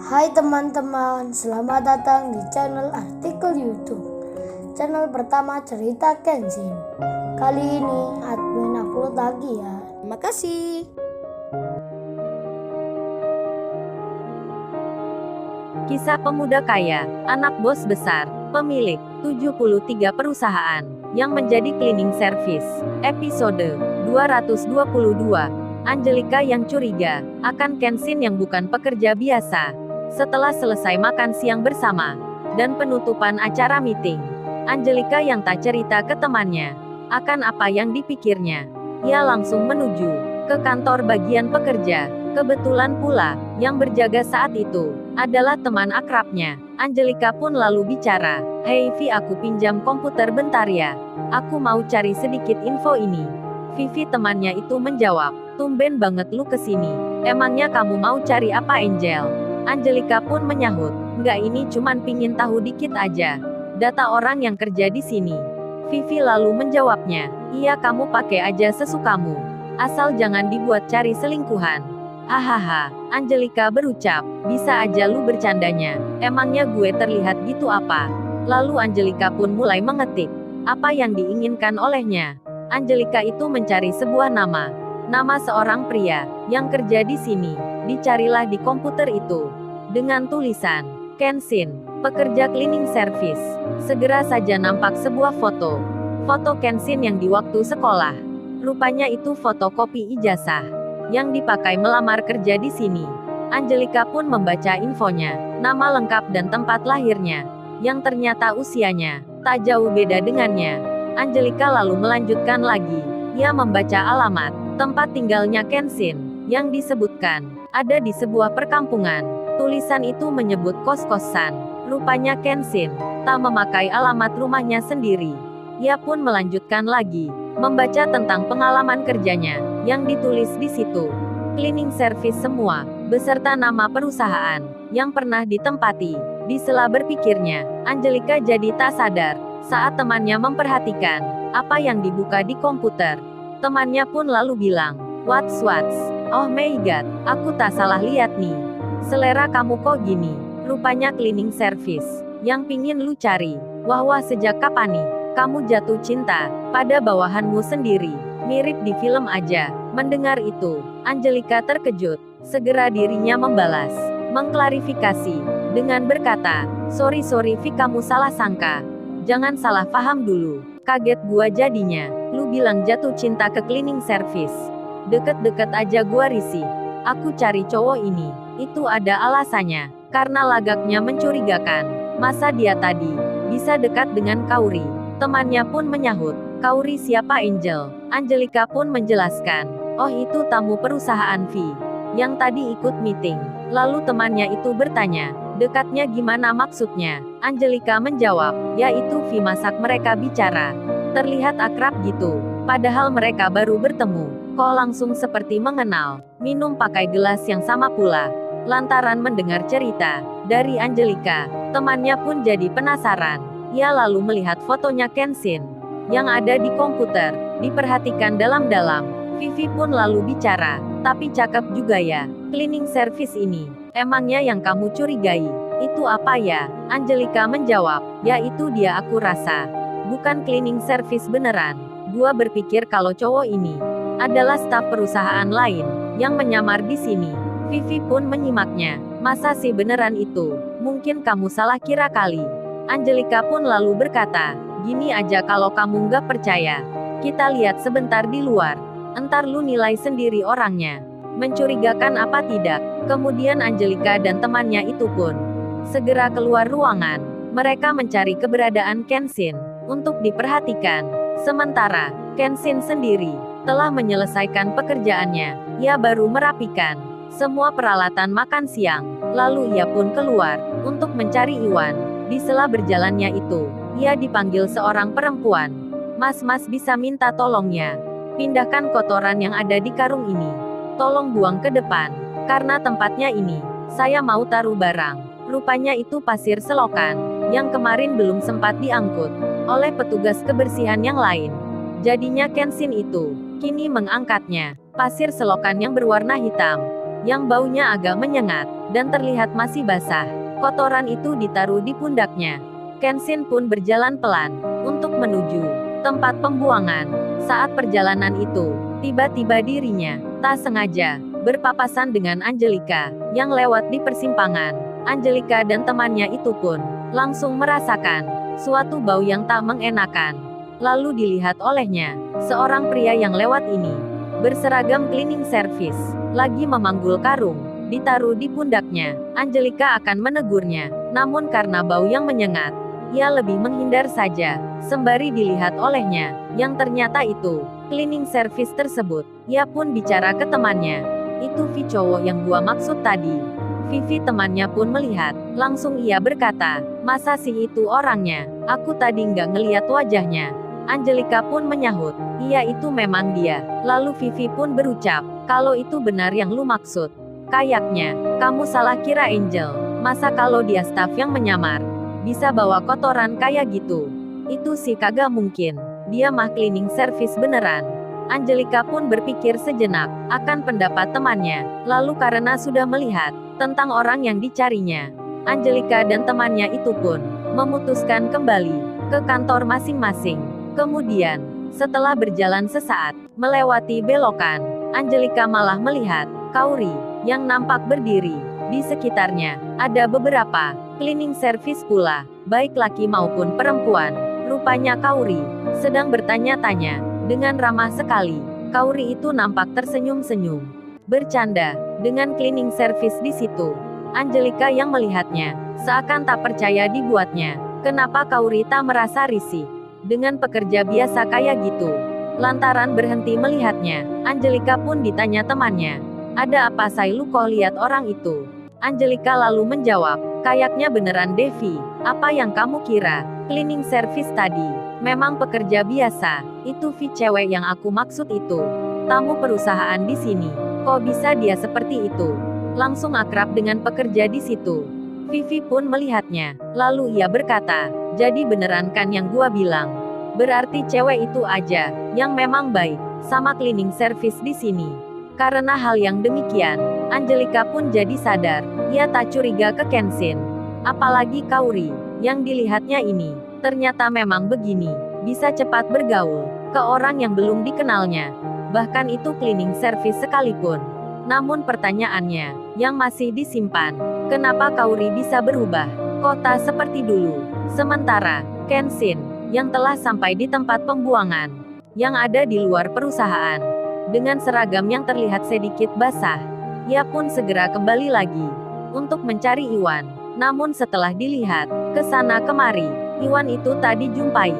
Hai teman-teman, selamat datang di channel artikel YouTube. Channel pertama cerita Kenshin. Kali ini admin upload lagi ya. Terima kasih. Kisah pemuda kaya, anak bos besar, pemilik 73 perusahaan, yang menjadi cleaning service. Episode 222. Angelika yang curiga akan Kenshin yang bukan pekerja biasa. Setelah selesai makan siang bersama dan penutupan acara meeting, Angelika yang tak cerita ke temannya akan apa yang dipikirnya. Ia langsung menuju ke kantor bagian pekerja. Kebetulan pula, yang berjaga saat itu adalah teman akrabnya. Angelika pun lalu bicara, "Hei Vi, aku pinjam komputer bentar ya. Aku mau cari sedikit info ini." Vivi temannya itu menjawab, "Tumben banget lu kesini. Emangnya kamu mau cari apa, Angel?" Angelika pun menyahut, "Nggak, ini cuman pingin tahu dikit aja. Data orang yang kerja di sini." Vivi lalu menjawabnya, "Iya, kamu pakai aja sesukamu. Asal jangan dibuat cari selingkuhan." Hahaha, Angelika berucap, "Bisa aja lu bercandanya. Emangnya gue terlihat gitu apa?" Lalu Angelika pun mulai mengetik apa yang diinginkan olehnya. Angelika itu mencari sebuah nama seorang pria yang kerja di sini. Dicarilah di komputer itu dengan tulisan Kenshin, pekerja cleaning service. Segera saja nampak sebuah foto Kenshin yang di waktu sekolah. Rupanya itu fotokopi ijazah yang dipakai melamar kerja di sini. Angelika pun membaca infonya, nama lengkap dan tempat lahirnya, yang ternyata usianya tak jauh beda dengannya. Angelika lalu melanjutkan lagi. Ia membaca alamat tempat tinggalnya Kenshin, yang disebutkan ada di sebuah perkampungan. Tulisan itu menyebut kos-kosan. Rupanya Kenshin tak memakai alamat rumahnya sendiri. Ia pun melanjutkan lagi, membaca tentang pengalaman kerjanya, yang ditulis di situ. Cleaning service semua, beserta nama perusahaan, yang pernah ditempati. Di sela berpikirnya, Angelika jadi tak sadar, saat temannya memperhatikan apa yang dibuka di komputer. Temannya pun lalu bilang, What's? Oh my god, aku tak salah lihat nih. Selera kamu kok gini? Rupanya cleaning service yang pingin lu cari. Wah, sejak kapan nih kamu jatuh cinta pada bawahanmu sendiri? Mirip di film aja." Mendengar itu, Angelika terkejut. Segera dirinya membalas, mengklarifikasi dengan berkata, Sorry Vi, kamu salah sangka. Jangan salah paham dulu. Kaget gua jadinya. Lu bilang jatuh cinta ke cleaning service. Deket-deket aja gua risih. Aku cari cowok ini, itu ada alasannya. Karena lagaknya mencurigakan. Masa dia tadi bisa dekat dengan Kauri? Temannya pun menyahut, "Kauri siapa, Angel?" Angelika pun menjelaskan, "Oh, itu tamu perusahaan V yang tadi ikut meeting." Lalu temannya itu bertanya, "Dekatnya gimana maksudnya?" Angelika menjawab, "Ya itu V masak mereka bicara. Terlihat akrab gitu. Padahal mereka baru bertemu. Kok langsung seperti mengenal. Minum pakai gelas yang sama pula." Lantaran mendengar cerita dari Angelika, temannya pun jadi penasaran. Ia lalu melihat fotonya Kenshin yang ada di komputer. Diperhatikan dalam-dalam. Vivi pun lalu bicara, "Tapi cakep juga ya, cleaning service ini. Emangnya yang kamu curigai itu apa ya?" Angelika menjawab, "Ya itu dia, aku rasa bukan cleaning service beneran. Gua berpikir kalau cowok ini adalah staf perusahaan lain yang menyamar di sini." Vivi pun menyimaknya, "Masa sih beneran itu? Mungkin kamu salah kira kali." Angelika pun lalu berkata, "Gini aja, kalau kamu nggak percaya, kita lihat sebentar di luar. Entar lu nilai sendiri orangnya. Mencurigakan apa tidak?" Kemudian Angelika dan temannya itu pun segera keluar ruangan. Mereka mencari keberadaan Kenshin untuk diperhatikan. Sementara Kenshin sendiri telah menyelesaikan pekerjaannya. Ia baru merapikan semua peralatan makan siang. Lalu ia pun keluar untuk mencari Iwan. Di sela berjalannya itu, ia dipanggil seorang perempuan. Mas, bisa minta tolongnya. Pindahkan kotoran yang ada di karung ini. Tolong buang ke depan. Karena tempatnya ini, saya mau taruh barang." Rupanya itu pasir selokan, yang kemarin belum sempat diangkut oleh petugas kebersihan yang lain. Jadinya Kenshin itu kini mengangkatnya. Pasir selokan yang berwarna hitam, yang baunya agak menyengat, dan terlihat masih basah. Kotoran itu ditaruh di pundaknya. Kenshin pun berjalan pelan untuk menuju tempat pembuangan. Saat perjalanan itu, tiba-tiba dirinya tak sengaja berpapasan dengan Angelika yang lewat di persimpangan. Angelika dan temannya itu pun langsung merasakan suatu bau yang tak mengenakan. Lalu dilihat olehnya, seorang pria yang lewat ini berseragam cleaning service lagi memanggul karung ditaruh di pundaknya. Angelika akan menegurnya, namun karena bau yang menyengat, ia lebih menghindar saja, sembari dilihat olehnya, yang ternyata itu cleaning service tersebut. Ia pun bicara ke temannya, itu Vi cowok yang gua maksud tadi. Vivi temannya pun melihat, langsung ia berkata, masa sih itu orangnya, aku tadi nggak ngeliat wajahnya. Angelika pun menyahut, iya itu memang dia. Lalu Vivi pun berucap, kalau itu benar yang lu maksud, kayaknya kamu salah kira Angel. Masa kalau dia staf yang menyamar, bisa bawa kotoran kayak gitu? Itu sih kagak mungkin, dia mah cleaning service beneran. Angelika pun berpikir sejenak akan pendapat temannya, lalu karena sudah melihat tentang orang yang dicarinya, Angelika dan temannya itu pun memutuskan kembali ke kantor masing-masing. Kemudian, setelah berjalan sesaat, melewati belokan, Angelika malah melihat Kauri yang nampak berdiri di sekitarnya. Ada beberapa cleaning service pula, baik laki maupun perempuan. Rupanya Kauri sedang bertanya-tanya dengan ramah sekali. Kauri itu nampak tersenyum-senyum, bercanda dengan cleaning service di situ. Angelika yang melihatnya seakan tak percaya dibuatnya. Kenapa Kauri tak merasa risih dengan pekerja biasa kayak gitu? Lantaran berhenti melihatnya, Angelika pun ditanya temannya, ada apa say lu kok lihat orang itu? Angelika lalu menjawab, kayaknya beneran Devi. Apa yang kamu kira? Cleaning service tadi memang pekerja biasa. Itu Vi cewek yang aku maksud itu. Tamu perusahaan di sini. Kok bisa dia seperti itu? Langsung akrab dengan pekerja di situ. Vivi pun melihatnya. Lalu ia berkata, jadi beneran kan yang gua bilang? Berarti cewek itu aja yang memang baik sama cleaning service di sini. Karena hal yang demikian, Angelika pun jadi sadar, ia tak curiga ke Kenshin. Apalagi Kauri, yang dilihatnya ini, ternyata memang begini, bisa cepat bergaul ke orang yang belum dikenalnya. Bahkan itu cleaning service sekalipun. Namun pertanyaannya, yang masih disimpan, kenapa Kauri bisa berubah? Kota seperti dulu. Sementara, Kenshin, yang telah sampai di tempat pembuangan, yang ada di luar perusahaan, dengan seragam yang terlihat sedikit basah, ia pun segera kembali lagi untuk mencari Iwan. Namun setelah dilihat ke sana kemari, Iwan itu tak dijumpai.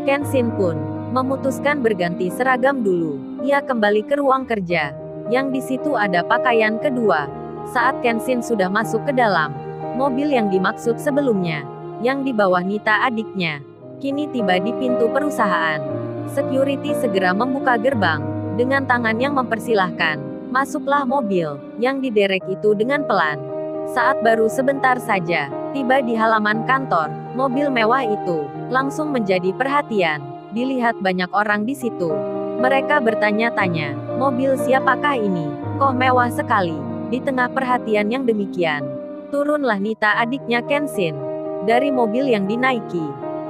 Kenshin pun memutuskan berganti seragam dulu. Ia kembali ke ruang kerja, yang di situ ada pakaian kedua. Saat Kenshin sudah masuk ke dalam mobil yang dimaksud sebelumnya, yang di bawah Nita adiknya, kini tiba di pintu perusahaan. Security segera membuka gerbang dengan tangan yang mempersilahkan. Masuklah mobil yang diderek itu dengan pelan. Saat baru sebentar saja tiba di halaman kantor, mobil mewah itu langsung menjadi perhatian. Dilihat banyak orang di situ. Mereka bertanya-tanya, mobil siapakah ini? Kok mewah sekali? Di tengah perhatian yang demikian, turunlah Nita adiknya Kenshin dari mobil yang dinaiki.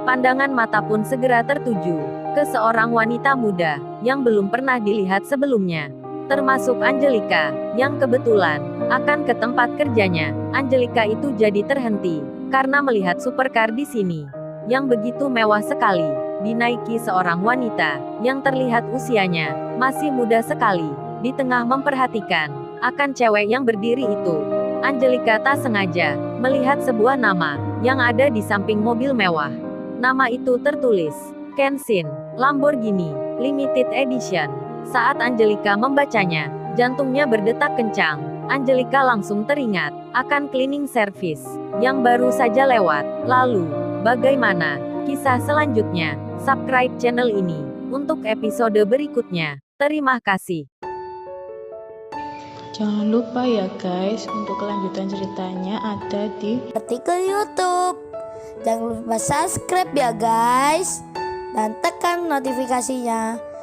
Pandangan mata pun segera tertuju ke seorang wanita muda yang belum pernah dilihat sebelumnya, termasuk Angelika, yang kebetulan akan ke tempat kerjanya. Angelika itu jadi terhenti karena melihat supercar di sini yang begitu mewah sekali, dinaiki seorang wanita yang terlihat usianya masih muda sekali. Di tengah memperhatikan akan cewek yang berdiri itu, Angelika tak sengaja melihat sebuah nama yang ada di samping mobil mewah. Nama itu tertulis Kenshin Lamborghini Limited Edition. Saat Angelika membacanya, jantungnya berdetak kencang. Angelika langsung teringat akan cleaning service yang baru saja lewat. Lalu, bagaimana kisah selanjutnya? Subscribe channel ini untuk episode berikutnya. Terima kasih. Jangan lupa ya guys, untuk kelanjutan ceritanya ada di Artikel YouTube. Jangan lupa subscribe ya guys, dan tekan notifikasinya